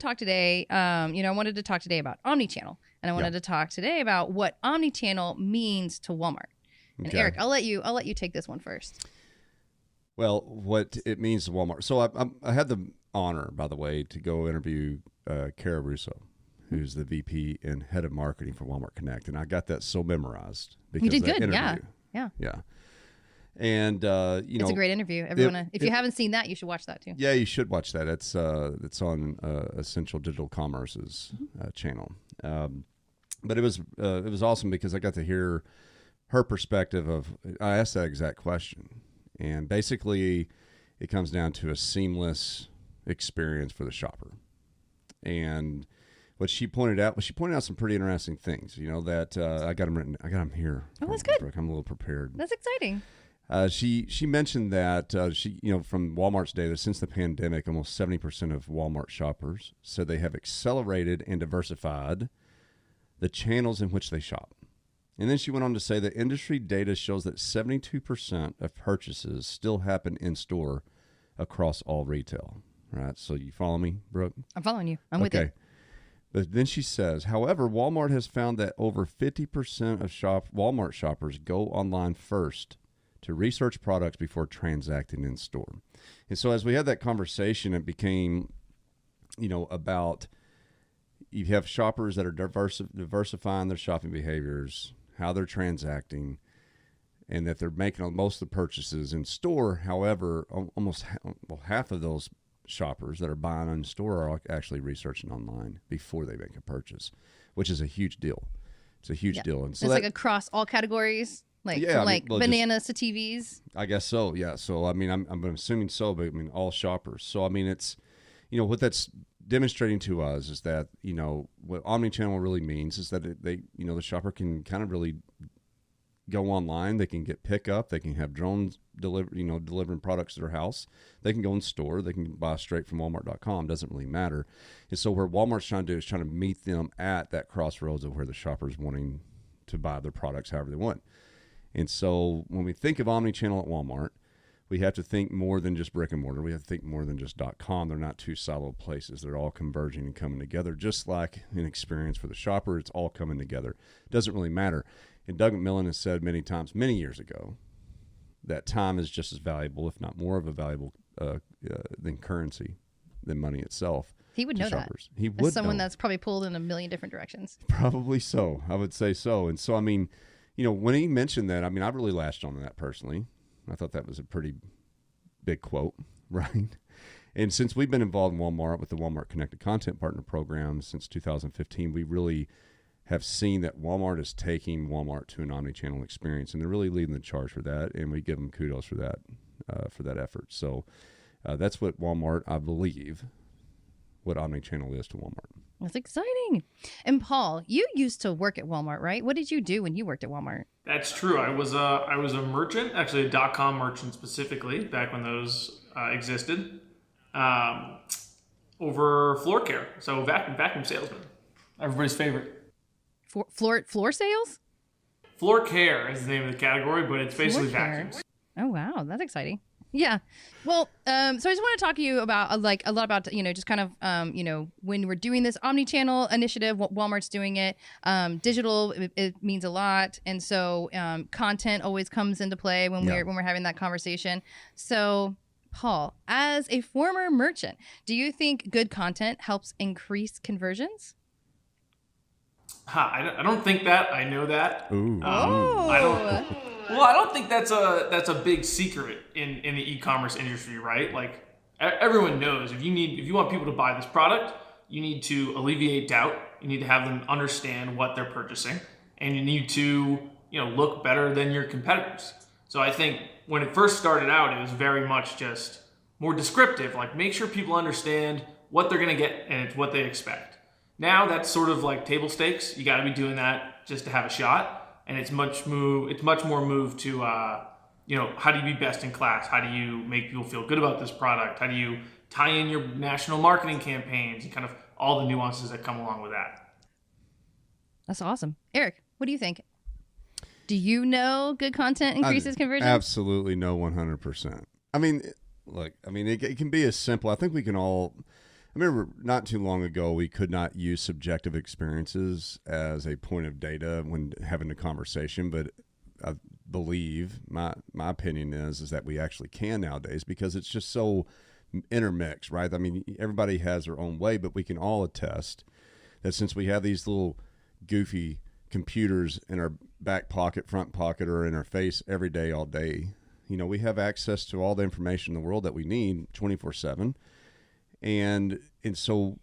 talk today, I wanted to talk today about omnichannel, and I wanted to talk today about what omnichannel means to Walmart. And Okay. Eric, I'll let you take this one first. Well, what it means to Walmart. So I had the honor, by the way, to go interview Cara Russo, who's the VP and head of marketing for Walmart Connect, and I got that so memorized because You did of that good, interview. yeah. And it's a great interview. Everyone, if you haven't seen that, you should watch that too. Yeah, you should watch that. It's on Essential Digital Commerce's channel. But it was awesome because I got to hear her perspective of. I asked that exact question, and basically, it comes down to a seamless experience for the shopper. And what she pointed out some pretty interesting things. That I got them written. I got them here. Oh, that's good. I'm a little prepared. That's exciting. She mentioned that from Walmart's data, since the pandemic, almost 70% of Walmart shoppers said they have accelerated and diversified the channels in which they shop. And then she went on to say that industry data shows that 72% of purchases still happen in store across all retail. Right? So you follow me, Brooke? I'm following you. I'm with you. But then she says, however, Walmart has found that over 50% of Walmart shoppers go online first to research products before transacting in store. And so as we had that conversation, it became, about you have shoppers that are diversifying their shopping behaviors, how they're transacting, and that they're making most of the purchases in store. However, half of those shoppers that are buying in store are actually researching online before they make a purchase, which is a huge deal. It's a huge deal. And so it's like across all categories. Bananas to TVs. I guess so. Yeah. So I'm assuming so, but all shoppers. So it's, what that's demonstrating to us is that what omnichannel really means is that the shopper can kind of really go online. They can get pickup. They can have drones delivering products to their house. They can go in store. They can buy straight from Walmart.com. Doesn't really matter. And so where Walmart's trying to do is trying to meet them at that crossroads of where the shopper's wanting to buy their products however they want. And so when we think of omnichannel at Walmart, we have to think more than just brick and mortar. We have to think more than just .com. They're not two siloed places. They're all converging and coming together, just like an experience for the shopper. It's all coming together. It doesn't really matter. And Doug McMillon has said many times, many years ago, that time is just as valuable, if not more of a valuable than currency, than money itself. He would know shoppers. that. He would. As someone that's probably pulled in a million different directions. Probably so. I would say so. And so, when he mentioned that, I really latched on to that personally. I thought that was a pretty big quote, right? And since we've been involved in Walmart with the Walmart Connected Content Partner Program since 2015, we really have seen that Walmart is taking Walmart to an omnichannel experience, and they're really leading the charge for that, and we give them kudos for that effort. So that's what Walmart, I believe, what omnichannel is to Walmart. That's exciting. And Paul, you used to work at Walmart, right? What did you do when you worked at Walmart? That's true. I was a merchant, actually a .com merchant specifically, back when those existed, over floor care. So vacuum salesman, everybody's favorite. Floor sales? Floor care is the name of the category, but it's basically vacuums. Oh wow, that's exciting. Yeah. Well, so I just want to talk to you about a lot about, just kind of, when we're doing this omni-channel initiative, Walmart's doing it, digital, it means a lot. And so content always comes into play when we're having that conversation. So Paul, as a former merchant, do you think good content helps increase conversions? I don't think that. I know that. Ooh. I don't think that's a big secret in the e-commerce industry, right? Like everyone knows if you want people to buy this product, you need to alleviate doubt. You need to have them understand what they're purchasing, and you need to look better than your competitors. So I think when it first started out, it was very much just more descriptive, like make sure people understand what they're going to get and it's what they expect. Now that's sort of like table stakes. You got to be doing that just to have a shot, and it's much more moved to how do you be best in class? How do you make people feel good about this product? How do you tie in your national marketing campaigns and kind of all the nuances that come along with that? That's awesome. Eric, what do you think? Do you know good content increases conversion? Absolutely, no, 100%. It can be as simple. I think we can all. I remember not too long ago, we could not use subjective experiences as a point of data when having a conversation, but I believe my opinion is that we actually can nowadays, because it's just so intermixed, right? I mean, everybody has their own way, but we can all attest that since we have these little goofy computers in our back pocket, front pocket, or in our face every day, all day, we have access to all the information in the world that we need 24/7. And so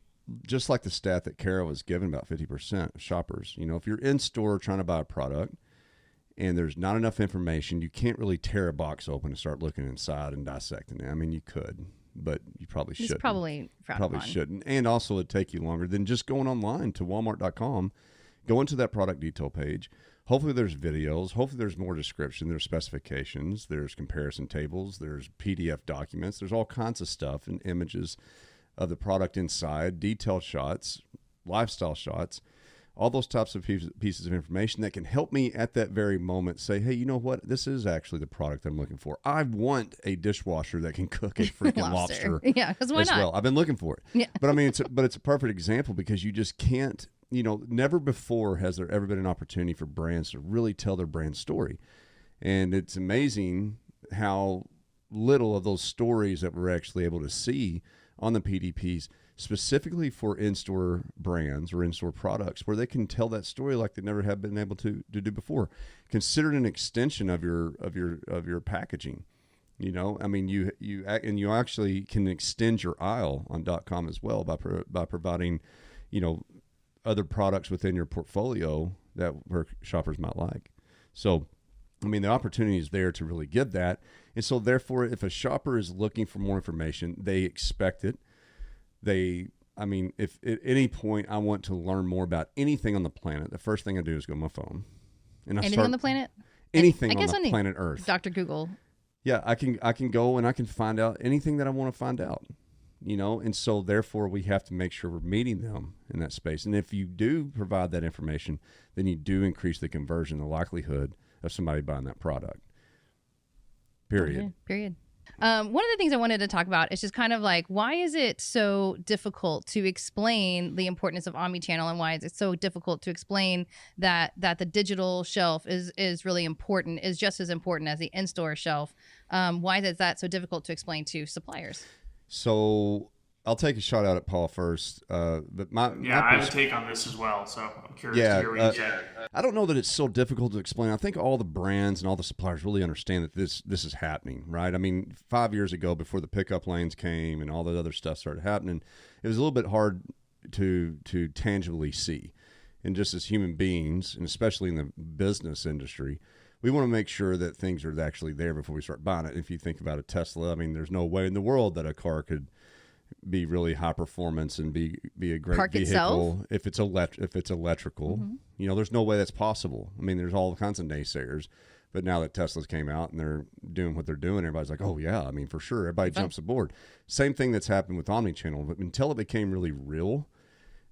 just like the stat that Kara was given, about 50% of shoppers, if you're in store trying to buy a product and there's not enough information, you can't really tear a box open and start looking inside and dissecting it. I mean, you could, but you probably shouldn't. It's probably frowned upon. Shouldn't. And also it'd take you longer than just going online to walmart.com, go into that product detail page. Hopefully there's videos. Hopefully there's more description. There's specifications. There's comparison tables. There's PDF documents. There's all kinds of stuff and images of the product inside, detailed shots, lifestyle shots, all those types of pieces of information that can help me at that very moment say, hey, you know what? This is actually the product I'm looking for. I want a dishwasher that can cook a freaking lobster. Yeah, because why not? Well, I've been looking for it. Yeah. But I mean, it's a perfect example, because you just can't, never before has there ever been an opportunity for brands to really tell their brand story. And it's amazing how little of those stories that we're actually able to see on the PDPs, specifically for in-store brands or in-store products, where they can tell that story like they never have been able to do before. Consider it an extension of your packaging. I mean, you actually can extend your aisle on .com as well by providing, other products within your portfolio where shoppers might like. So, I mean, the opportunity is there to really give that. And so therefore, if a shopper is looking for more information, they expect it. If at any point I want to learn more about anything on the planet, the first thing I do is go to my phone. And anything on the planet? Anything on the planet Earth. Dr. Google. Yeah, I can go and I can find out anything that I want to find out. And so therefore we have to make sure we're meeting them in that space. And if you do provide that information, then you do increase the conversion, the likelihood of somebody buying that product. Period. Okay, period. One of the things I wanted to talk about is just kind of like, why is it so difficult to explain the importance of omnichannel, and why is it so difficult to explain that the digital shelf is really important, is just as important as the in-store shelf? Why is that so difficult to explain to suppliers? So I'll take a shot out at Paul first. But I have a take on this as well, so I'm curious to hear what you say. I don't know that it's so difficult to explain. I think all the brands and all the suppliers really understand that this is happening, right? I mean, 5 years ago, before the pickup lanes came and all that other stuff started happening, it was a little bit hard to tangibly see. And just as human beings, and especially in the business industry, we want to make sure that things are actually there before we start buying it. If you think about a Tesla, I mean, there's no way in the world that a car could be really high performance and be a great Park vehicle itself? if it's electrical. Mm-hmm. There's no way that's possible. I mean, there's all kinds of naysayers, but now that Tesla's came out and they're doing what they're doing, everybody's like, oh yeah, I mean, for sure, everybody jumps aboard. Same thing that's happened with omnichannel, but until it became really real,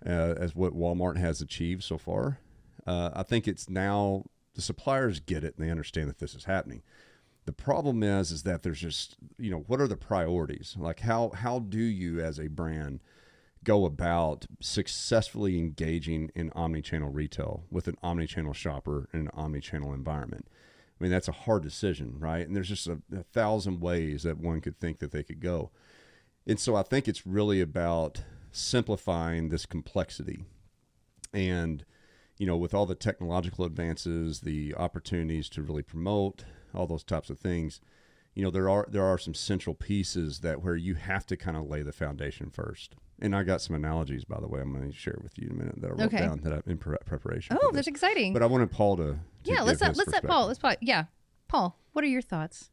as what Walmart has achieved so far, I think it's now the suppliers get it and they understand that this is happening. The problem is that there's just, what are the priorities? Like how do you as a brand go about successfully engaging in omnichannel retail with an omnichannel shopper in an omnichannel environment? I mean, that's a hard decision, right? And there's just a thousand ways that one could think that they could go. And so I think it's really about simplifying this complexity. And, with all the technological advances, the opportunities to really promote all those types of things, there are some central pieces where you have to kind of lay the foundation first. And I got some analogies, by the way, I'm going to share with you in a minute that I wrote down that in preparation. Oh, that's exciting. But I wanted Paul to let's let Paul. Paul, what are your thoughts?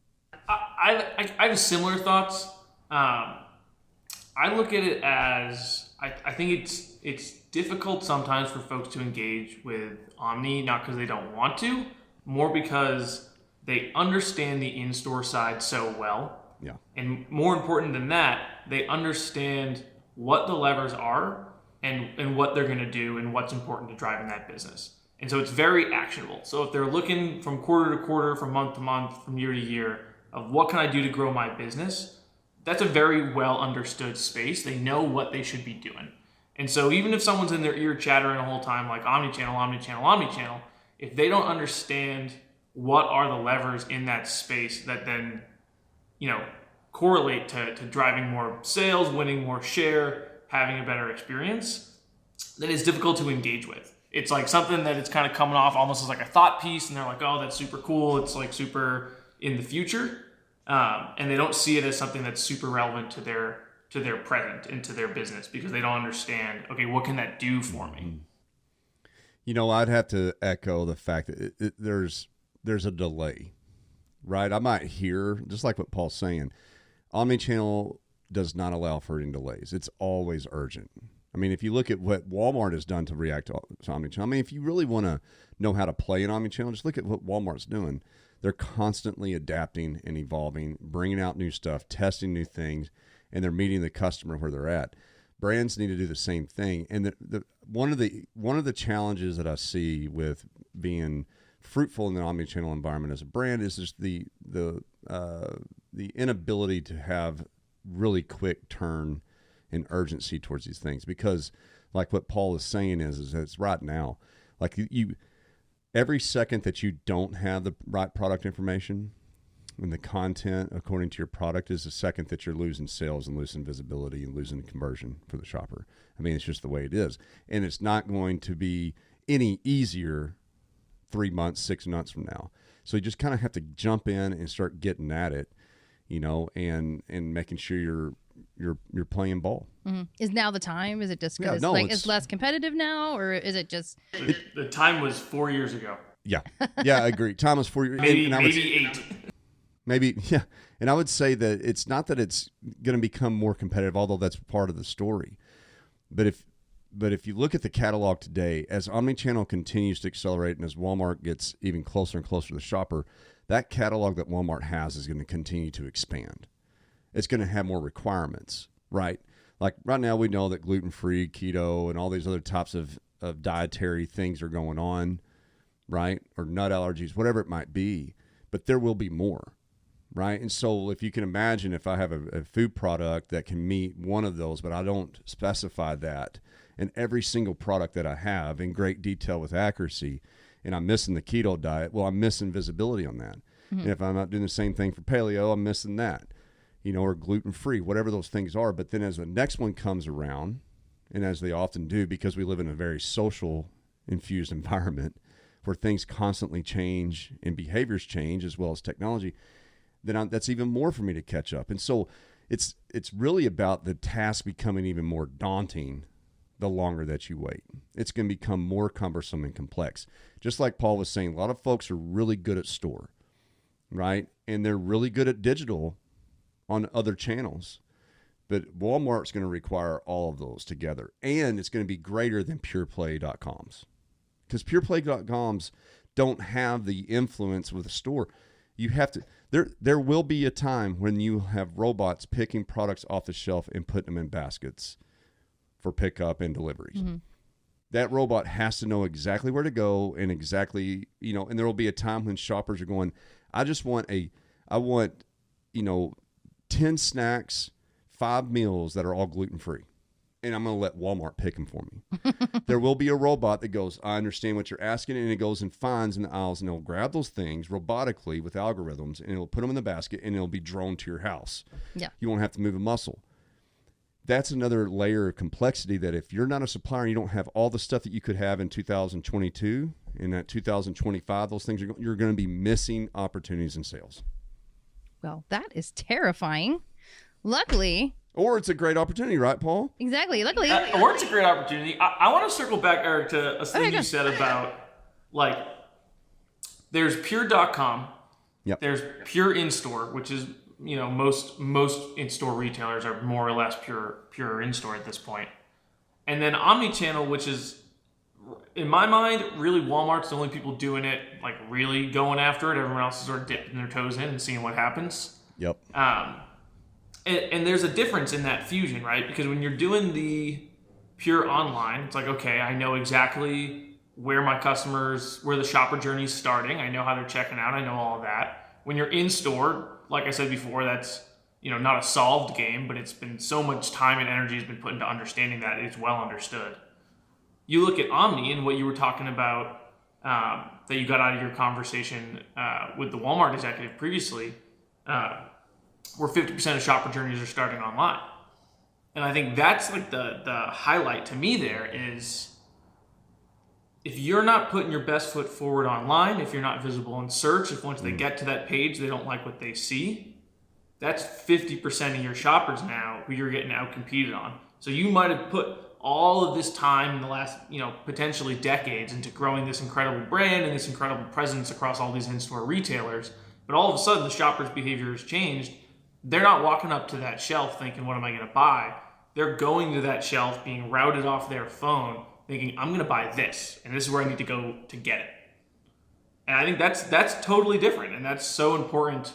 I have similar thoughts. I look at it as I think it's difficult sometimes for folks to engage with Omni, not because they don't want to, more because they understand the in-store side so well. Yeah. And more important than that, they understand what the levers are and what they're going to do and what's important to driving that business. And so it's very actionable. So if they're looking from quarter to quarter, from month to month, from year to year, of what can I do to grow my business, that's a very well understood space. They know what they should be doing. And so even if someone's in their ear chattering the whole time, like omnichannel, omnichannel, omnichannel, if they don't understand what are the levers in that space that then, correlate to driving more sales, winning more share, having a better experience, then it's difficult to engage with. It's like something that it's kind of coming off almost as like a thought piece, and they're like, oh, that's super cool. It's like super in the future. And they don't see it as something that's super relevant to their present and to their business, because they don't understand, okay, what can that do for me? I'd have to echo the fact that there's a delay, right? I might hear, just like what Paul's saying, omnichannel does not allow for any delays. It's always urgent. I mean, if you look at what Walmart has done to react to omnichannel, I mean, if you really want to know how to play in omnichannel, just look at what Walmart's doing. They're constantly adapting and evolving, bringing out new stuff, testing new things, and they're meeting the customer where they're at. Brands need to do the same thing. And one of the challenges that I see with being fruitful in the omnichannel environment as a brand is just the inability to have really quick turn and urgency towards these things, because like what Paul is saying is it's right now, like you every second that you don't have the right product information and the content according to your product is a second that you're losing sales and losing visibility and losing conversion for the shopper. I mean, it's just the way it is. And it's not going to be any easier 3 months, 6 months from now. So you just kind of have to jump in and start getting at it, and making sure you're playing ball. Mm-hmm. Is now the time? Is it just because it's less competitive now, or is it just the time was 4 years ago? Yeah, I agree. Time was 4 years. Maybe 8. Maybe, yeah. And I would say that it's not that it's going to become more competitive, although that's part of the story. But if you look at the catalog today, as omnichannel continues to accelerate and as Walmart gets even closer and closer to the shopper, that catalog that Walmart has is going to continue to expand. It's going to have more requirements, right? Like right now we know that gluten-free, keto, and all these other types of dietary things are going on, right? Or nut allergies, whatever it might be. But there will be more. Right. And so if you can imagine, if I have a food product that can meet one of those, but I don't specify that, and every single product that I have in great detail with accuracy, and I'm missing the keto diet, well, I'm missing visibility on that. Mm-hmm. And if I'm not doing the same thing for paleo, I'm missing that, or gluten-free, whatever those things are. But then as the next one comes around, and as they often do, because we live in a very social infused environment where things constantly change and behaviors change as well as technology, then that's even more for me to catch up. And so it's really about the task becoming even more daunting the longer that you wait. It's going to become more cumbersome and complex. Just like Paul was saying, a lot of folks are really good at store, right? And they're really good at digital on other channels. But Walmart's going to require all of those together. And it's going to be greater than pureplay.coms. Because pureplay.coms don't have the influence with a store. You have to. There will be a time when you have robots picking products off the shelf and putting them in baskets for pickup and deliveries. Mm-hmm. That robot has to know exactly where to go and exactly, and there will be a time when shoppers are going, I want 10 snacks, 5 meals that are all gluten-free. And I'm going to let Walmart pick them for me. There will be a robot that goes, I understand what you're asking, and it goes and finds in the aisles, and it'll grab those things robotically with algorithms, and it'll put them in the basket, and it'll be drone to your house. Yeah. You won't have to move a muscle. That's another layer of complexity that if you're not a supplier and you don't have all the stuff that you could have in 2022, in that 2025, those things you're going to be missing opportunities in sales. Well, that is terrifying. Luckily... Or it's a great opportunity, right, Paul? Exactly. Luckily. Or it's a great opportunity. I want to circle back, Eric, to a thing you said about, like, there's pure.com. Yep. There's pure in-store, which is, most in-store retailers are more or less pure in-store at this point. And then omnichannel, which is, in my mind, really Walmart's the only people doing it, like, really going after it. Everyone else is sort of dipping their toes in and seeing what happens. Yep. And there's a difference in that fusion, right? Because when you're doing the pure online, it's like, okay, I know exactly where the shopper journey is starting. I know how they're checking out. I know all of that. When you're in store, like I said before, that's not a solved game, but it's been so much time and energy has been put into understanding that it's well understood. You look at Omni and what you were talking about that you got out of your conversation with the Walmart executive previously, where 50% of shopper journeys are starting online. And I think that's like the highlight to me there is if you're not putting your best foot forward online, if you're not visible in search, if once they get to that page, they don't like what they see, that's 50% of your shoppers now who you're getting outcompeted on. So you might have put all of this time in the last, potentially decades into growing this incredible brand and this incredible presence across all these in-store retailers. But all of a sudden the shopper's behavior has changed. They're not walking up to that shelf thinking, what am I going to buy? They're going to that shelf, being routed off their phone, thinking, I'm going to buy this, and this is where I need to go to get it. And I think that's totally different, and that's so important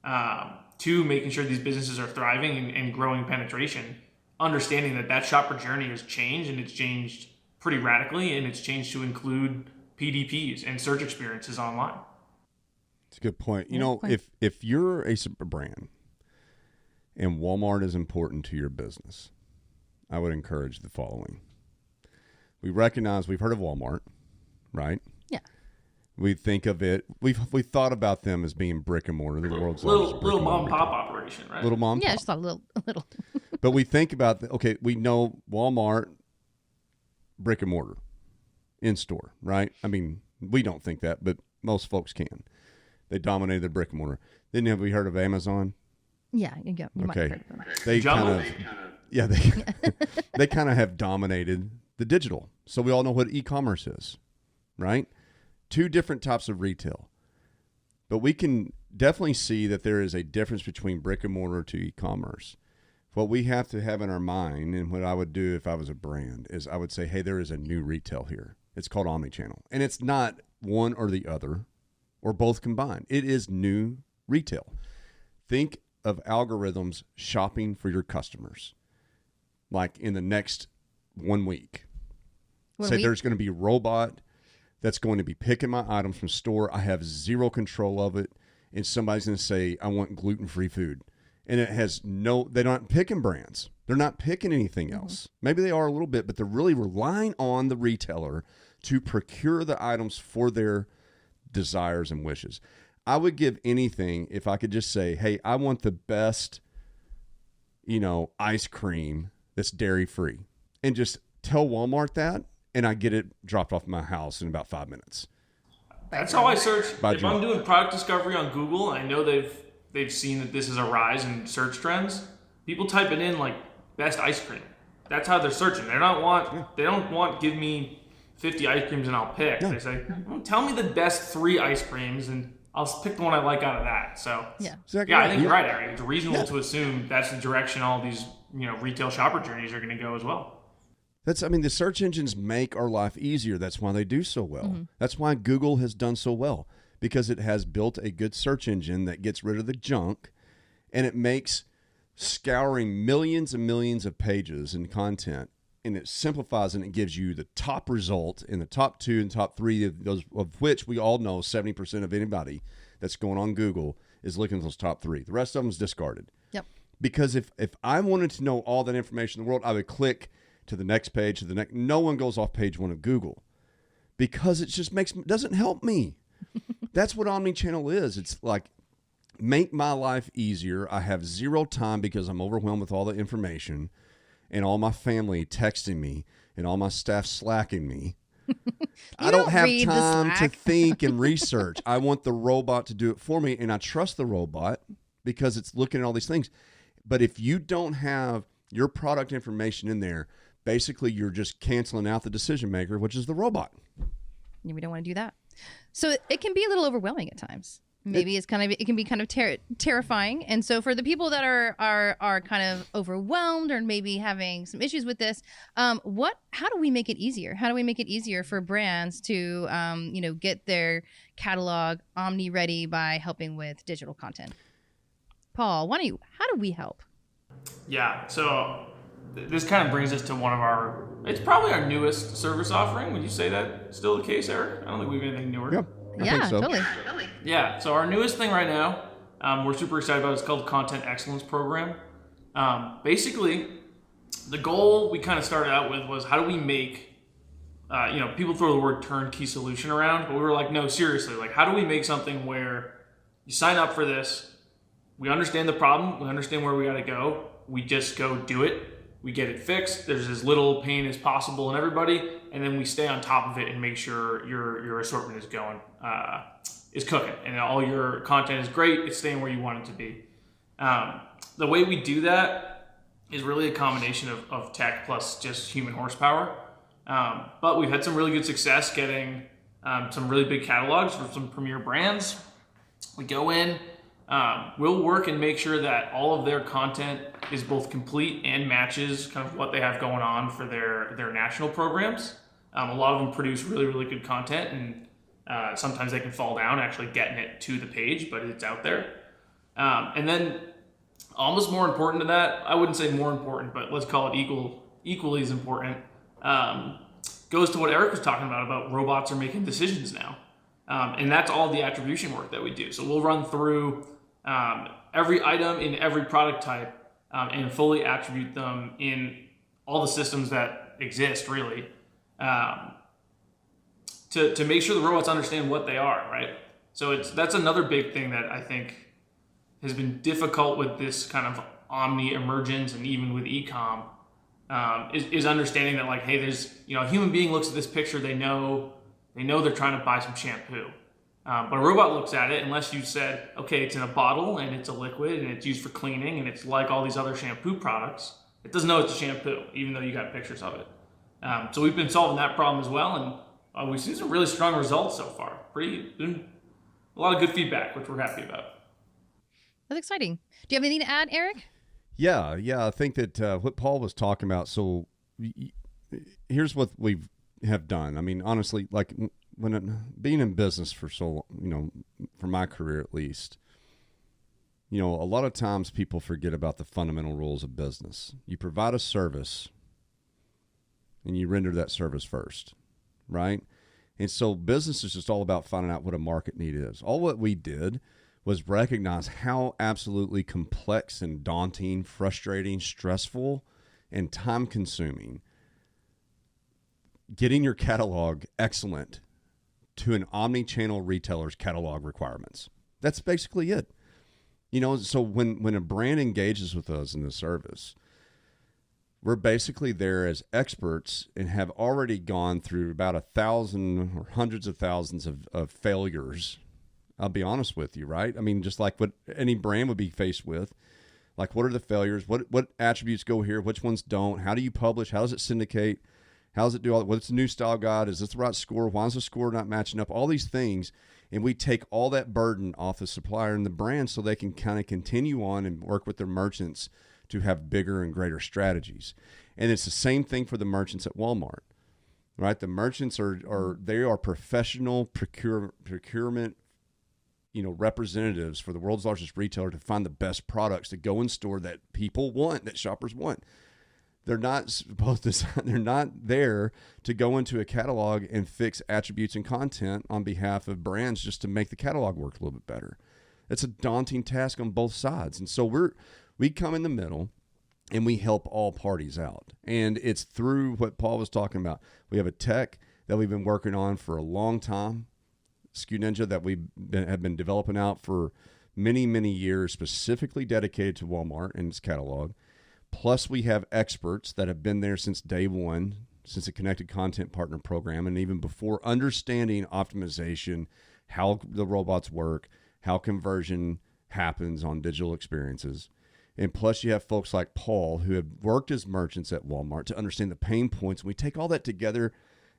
to making sure these businesses are thriving and growing penetration, understanding that shopper journey has changed, and it's changed pretty radically, and it's changed to include PDPs and search experiences online. It's a good point. If you're a brand and Walmart is important to your business, I would encourage the following. We've heard of Walmart, right? Yeah. We think of it, we've thought about them as being brick and mortar, the world's little mom and pop operation, right? Little mom and yeah, pop. just a little. But we think about, we know Walmart, brick and mortar, in store, right? I mean, we don't think that, but most folks can. They dominated the brick and mortar. Then have we heard of Amazon? Yeah, you might have heard of them. They they kind of have dominated the digital. So we all know what e-commerce is, right? Two different types of retail. But we can definitely see that there is a difference between brick and mortar to e-commerce. What we have to have in our mind, and what I would do if I was a brand, is I would say, hey, there is a new retail here. It's called omnichannel. And it's not one or the other or both combined. It is new retail. Think of algorithms shopping for your customers, like in the next 1 week. There's going to be a robot that's going to be picking my items from store. I have zero control of it. And somebody's going to say, I want gluten-free food. And they're not picking brands. They're not picking anything else. Maybe they are a little bit, but they're really relying on the retailer to procure the items for their desires and wishes. I would give anything if I could just say, hey, I want the best, ice cream that's dairy-free. And just tell Walmart that, and I get it dropped off at my house in about 5 minutes. That's how I search. If I'm doing product discovery on Google, and I know they've seen that this is a rise in search trends, people type it in like best ice cream. That's how they're searching. They don't want give me 50 ice creams and I'll pick. Yeah. They say, tell me the best 3 ice creams and I'll pick the one I like out of that. So exactly I think you're right, Eric. It's reasonable to assume that's the direction all these retail shopper journeys are going to go as well. The search engines make our life easier. That's why they do so well. Mm-hmm. That's why Google has done so well, because it has built a good search engine that gets rid of the junk, and it makes scouring millions and millions of pages and content, and it simplifies and it gives you the top result in the top 2 and top 3 of those, of which we all know 70% of anybody that's going on Google is looking at those top 3. The rest of them is discarded. Yep. Because if I wanted to know all that information in the world, I would click to the next page, to the next. No one goes off page 1 of Google because it just doesn't help me. That's what omnichannel is. It's like, make my life easier. I have zero time because I'm overwhelmed with all the information and all my family texting me and all my staff slacking me. I don't have time to think and research. I want the robot to do it for me, and I trust the robot because it's looking at all these things. But if you don't have your product information in there, basically you're just canceling out the decision maker, which is the robot. We don't want to do that. So it can be a little overwhelming at times. Maybe it can be kind of terrifying. And so for the people that are kind of overwhelmed or maybe having some issues with this, how do we make it easier? How do we make it easier for brands to get their catalog omni ready by helping with digital content? Paul, how do we help? Yeah, so this kind of brings us to it's probably our newest service offering. Would you say that's still the case, Eric? I don't think we have anything newer. Yeah, I think so. Totally. Yeah, so our newest thing right now we're super excited about. It's called Content Excellence Program. Basically, the goal we kind of started out with was how do we make, people throw the word turnkey solution around, but we were like, no, seriously, like how do we make something where you sign up for this, we understand the problem, we understand where we got to go, we just go do it, we get it fixed, there's as little pain as possible in everybody, and then we stay on top of it and make sure your assortment is going, is cooking, and all your content is great, it's staying where you want it to be. The way we do that is really a combination of tech plus just human horsepower. But we've had some really good success getting some really big catalogs for some premier brands. We go in, we'll work and make sure that all of their content is both complete and matches kind of what they have going on for their national programs. A lot of them produce really, really good content, and sometimes they can fall down actually getting it to the page, but it's out there. And then almost more important to that, I wouldn't say more important, but let's call it equally as important, goes to what Eric was talking about robots are making decisions now. And that's all the attribution work that we do. So we'll run through every item in every product type and fully attribute them in all the systems that exist, really, to make sure the robots understand what they are, right? So that's another big thing that I think has been difficult with this kind of omni emergence and even with e-com, is understanding that, like, hey, there's, a human being looks at this picture, they know they're trying to buy some shampoo. But a robot looks at it, unless you said, okay, it's in a bottle and it's a liquid and it's used for cleaning and it's like all these other shampoo products, it doesn't know it's a shampoo, even though you got pictures of it. So we've been solving that problem as well, and we've seen some really strong results so far. Been a lot of good feedback, which we're happy about. That's exciting. Do you have anything to add, Eric? Yeah. I think that what Paul was talking about. So here's what we have done. I mean, honestly, like being in business for so, for my career at least, a lot of times people forget about the fundamental rules of business. You provide a service and you render that service first, right? And so business is just all about finding out what a market need is. All what we did was recognize how absolutely complex and daunting, frustrating, stressful, and time-consuming getting your catalog excellent to an omni-channel retailer's catalog requirements. That's basically it. So when a brand engages with us in the service, we're basically there as experts and have already gone through about 1,000 or hundreds of thousands of failures. I'll be honest with you, right? I mean, just like what any brand would be faced with. Like, what are the failures? What attributes go here? Which ones don't? How do you publish? How does it syndicate? How does it do all that? What's the new style guide? Is this the right score? Why is the score not matching up? All these things. And we take all that burden off the supplier and the brand so they can kind of continue on and work with their merchants to have bigger and greater strategies. And it's the same thing for the merchants at Walmart, right? The merchants are professional procurement, representatives for the world's largest retailer to find the best products to go in store that people want, that shoppers want. They're not supposed to, they're not there to go into a catalog and fix attributes and content on behalf of brands just to make the catalog work a little bit better. It's a daunting task on both sides. And so we come in the middle and we help all parties out. And it's through what Paul was talking about. We have a tech that we've been working on for a long time, SKU Ninja, that we have been developing out for many, many years, specifically dedicated to Walmart and its catalog. Plus, we have experts that have been there since day one, since the Connected Content Partner Program, and even before, understanding optimization, how the robots work, how conversion happens on digital experiences. And plus, you have folks like Paul who have worked as merchants at Walmart to understand the pain points. And we take all that together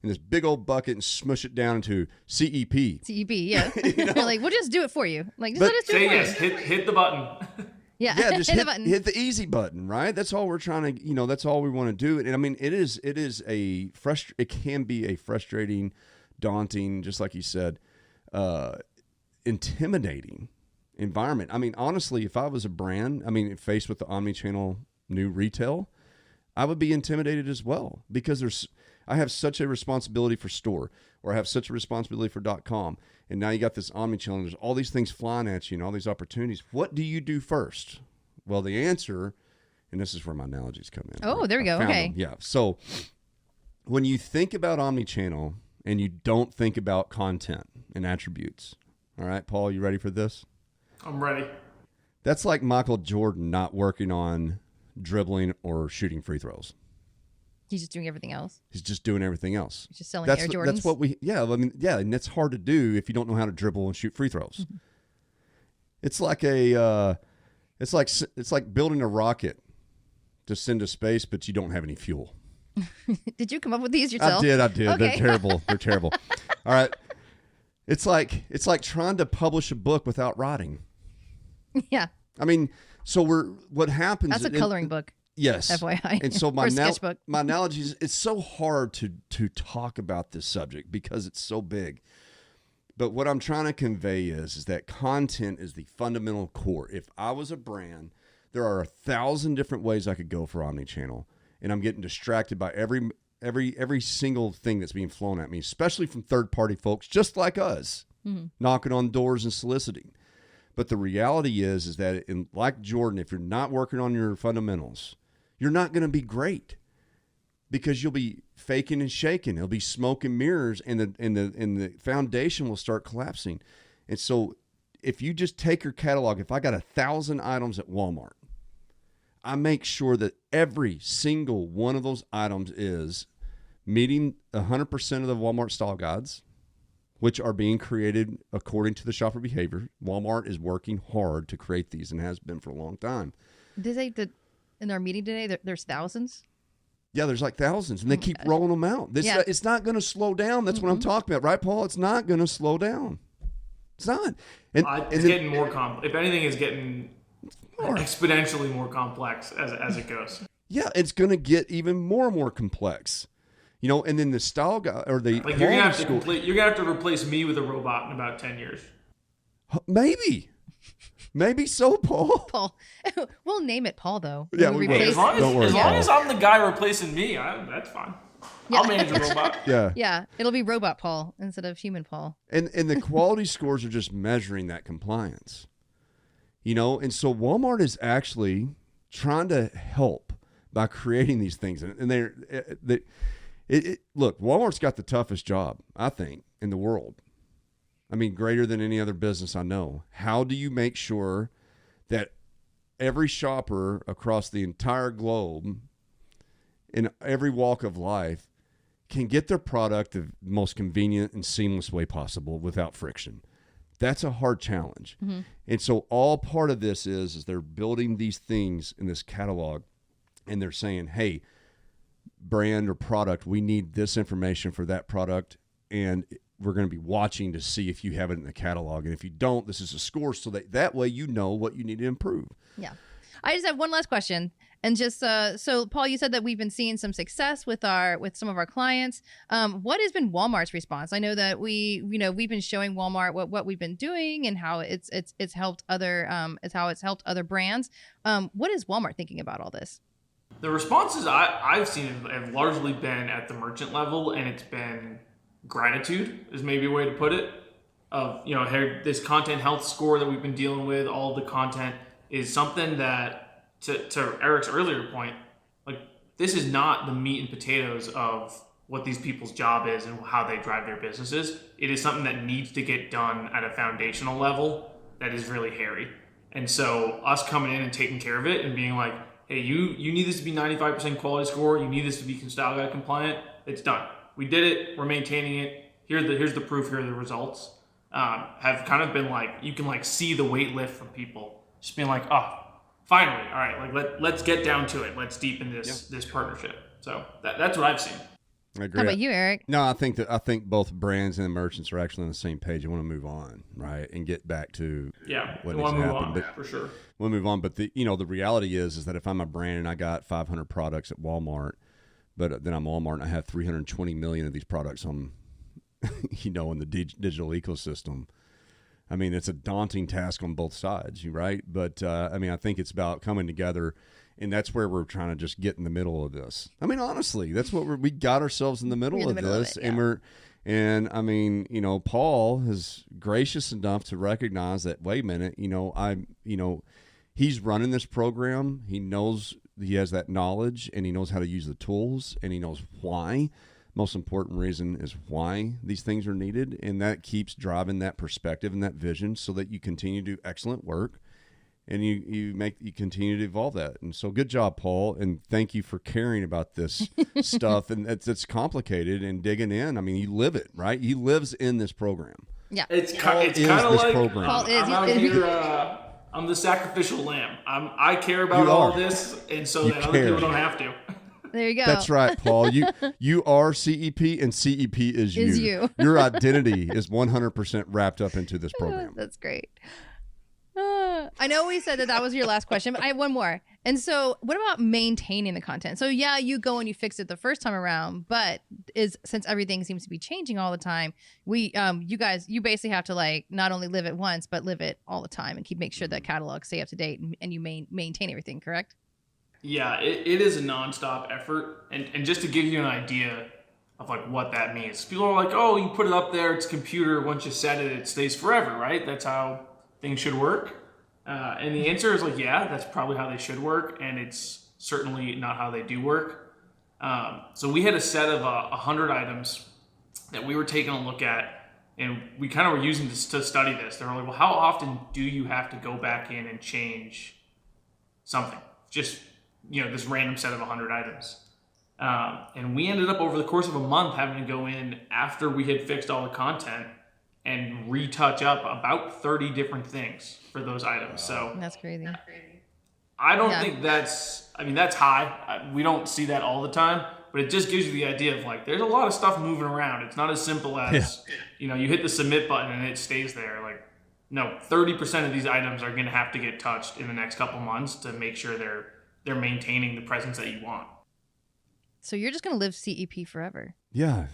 in this big old bucket and smush it down into CEP. CEP, yeah. You're like, we'll just do it for you. Like, just let us do it for you. Hit the button. Yeah, just hit the button. Hit the easy button, right? That's all we're trying to, that's all we want to do. And I mean, it can be a frustrating, daunting, just like you said, intimidating environment. I mean, honestly, if I was a brand, faced with the omnichannel new retail, I would be intimidated as well, because I have such a responsibility for store, or I have such a responsibility for .com. And now you got this omnichannel, there's all these things flying at you and all these opportunities. What do you do first? Well, the answer, and this is where my analogies come in. Oh, there we go. Okay. Them. Yeah. So when you think about omnichannel and you don't think about content and attributes, all right, Paul, you ready for this? I'm ready. That's like Michael Jordan not working on dribbling or shooting free throws. He's just doing everything else. He's just doing everything else. He's just selling Air Jordans. That's what and that's hard to do if you don't know how to dribble and shoot free throws. Mm-hmm. It's like building a rocket to send to space, but you don't have any fuel. Did you come up with these yourself? I did. Okay. They're terrible. They're terrible. All right. It's like trying to publish a book without writing. Yeah. I mean, so what happens? That's a coloring book. Yes. FYI. And so my sketchbook. My analogy is, it's so hard to talk about this subject because it's so big. But what I'm trying to convey is that content is the fundamental core. If I was a brand, there are 1,000 different ways I could go for omnichannel, and I'm getting distracted by every single thing that's being flown at me, especially from third-party folks just like us, knocking on doors and soliciting. But the reality is that like Jordan, if you're not working on your fundamentals, you're not going to be great, because you'll be faking and shaking. It'll be smoke and mirrors, and the foundation will start collapsing. And so if you just take your catalog, if I got 1,000 items at Walmart, I make sure that every single one of those items is meeting 100% of the Walmart style guides, which are being created according to the shopper behavior. Walmart is working hard to create these and has been for a long time. Did they in our meeting today, there's thousands? Yeah, there's like thousands, and they keep rolling them out. It's not going to slow down. That's what I'm talking about, right, Paul? It's not going to slow down. It's not. It's getting more complex. If anything, it's getting exponentially more complex as it goes. Yeah, it's going to get even more and more complex. And then the style guy or the you're gonna have to replace me with a robot in about 10 years. Maybe so, Paul. Paul, we'll name it Paul though. Yeah, we will. As long as I'm the guy replacing me, that's fine. Yeah. I'll manage a robot. Yeah, it'll be robot Paul instead of human Paul. And the quality scores are just measuring that compliance. And so Walmart is actually trying to help by creating these things, and look, Walmart's got the toughest job, I think, in the world. I mean, greater than any other business I know. How do you make sure that every shopper across the entire globe, in every walk of life, can get their product the most convenient and seamless way possible without friction? That's a hard challenge. Mm-hmm. And so all part of this is they're building these things in this catalog, and they're saying, hey, brand or product, we need this information for that product, and we're going to be watching to see if you have it in the catalog, and if you don't, this is a score, so that way you know what you need to improve. Yeah. I just have one last question, and just so Paul, you said that we've been seeing some success with some of our clients. What has been Walmart's response? I know that we've been showing Walmart what we've been doing and how it's helped other brands. What is Walmart thinking about all this? The responses I've seen have largely been at the merchant level, and it's been gratitude is maybe a way to put it. Hey, this content health score that we've been dealing with, all the content is something that, to Eric's earlier point, like, this is not the meat and potatoes of what these people's job is and how they drive their businesses. It is something that needs to get done at a foundational level that is really hairy. And so us coming in and taking care of it and being like, hey, you need this to be 95% quality score. You need this to be style guide compliant. It's done. We did it. We're maintaining it. Here's the proof. Here are the results. Have kind of been like, you can see the weight lift from people just being like, oh, finally, all right, let's get down to it. Let's deepen this partnership. So that's what I've seen. I agree. How about you, Eric? No, I think both brands and the merchants are actually on the same page. They want to move on, right, and get back to what needs to happen. But for sure, we'll move on. But the reality is that if I'm a brand and I got 500 products at Walmart, but then I'm Walmart and I have 320 million of these products on, in the digital ecosystem, I mean, it's a daunting task on both sides, right? But I mean, I think it's about coming together, and that's where we're trying to just get in the middle of this. I mean, honestly, that's what we got ourselves in the middle of this, and I mean, you know, Paul is gracious enough to recognize that. Wait a minute, he's running this program. He knows he has that knowledge, and he knows how to use the tools, and he knows why. Most important reason is why these things are needed, and that keeps driving that perspective and that vision so that you continue to do excellent work, and you continue to evolve that. And so good job, Paul, and thank you for caring about this stuff, and it's complicated and digging in. I mean, you live it, right? He lives in this program. Yeah. It's kind of like program. Paul is. I'm out here, I'm the sacrificial lamb. I care about all of this, and so that other people don't have to. There you go. That's right, Paul. You are CEP, and CEP is you. Your identity is 100% wrapped up into this program. That's great. I know we said that was your last question, but I have one more. And so what about maintaining the content? So yeah, you go and you fix it the first time around, but since everything seems to be changing all the time, you basically have to like not only live it once, but live it all the time and make sure that catalogs stay up to date and you maintain everything, correct? Yeah, it is a nonstop effort. And just to give you an idea of like what that means, people are like, oh, you put it up there, it's a computer. Once you set it, it stays forever, right? That's how things should work. And the answer is like, yeah, that's probably how they should work. And it's certainly not how they do work. So we had a set of 100 items that we were taking a look at, and we kind of were using this to study this. They were like, well, how often do you have to go back in and change something? Just, this random set of 100 items. And we ended up over the course of a month having to go in after we had fixed all the content and retouch up about 30 different things for those items. So that's crazy. I don't think that's high. We don't see that all the time, but it just gives you the idea of like, there's a lot of stuff moving around. It's not as simple as, you hit the submit button and it stays there. Like, no, 30% of these items are going to have to get touched in the next couple months to make sure they're maintaining the presence that you want. So you're just going to live CEP forever. Yeah.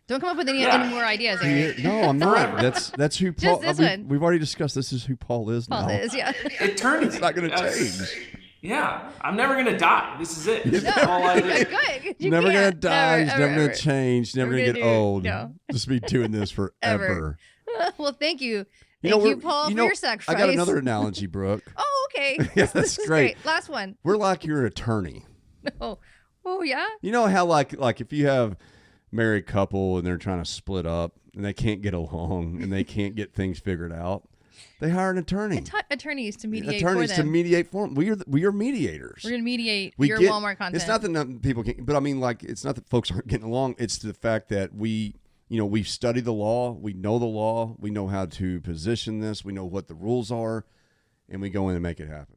Don't come up with any more ideas, Eric. No, I'm not. That's who Paul. We've already discussed. This is who Paul is now. Paul is, yeah. Eternity. It's not going to change. Yeah, I'm never going to die. This is it. This is all I do. Good. Never going to die. He's never going to change. Never going to get old. No. Just be doing this forever. Well, thank you. Thank you, Paul, for your sacrifice. I got another analogy, Brooke. Oh, okay. Yeah, that's great. Last one. We're like your attorney. No. Oh, yeah? You know how like if you have married couple and they're trying to split up and they can't get along and they can't get things figured out, they hire an attorney. Attorneys to mediate for them. For them. We are mediators. We're going to mediate your Walmart content. It's not that people can't, but I mean, like, it's not that folks aren't getting along. It's the fact that we've studied the law. We know the law. We know how to position this. We know what the rules are, and we go in and make it happen.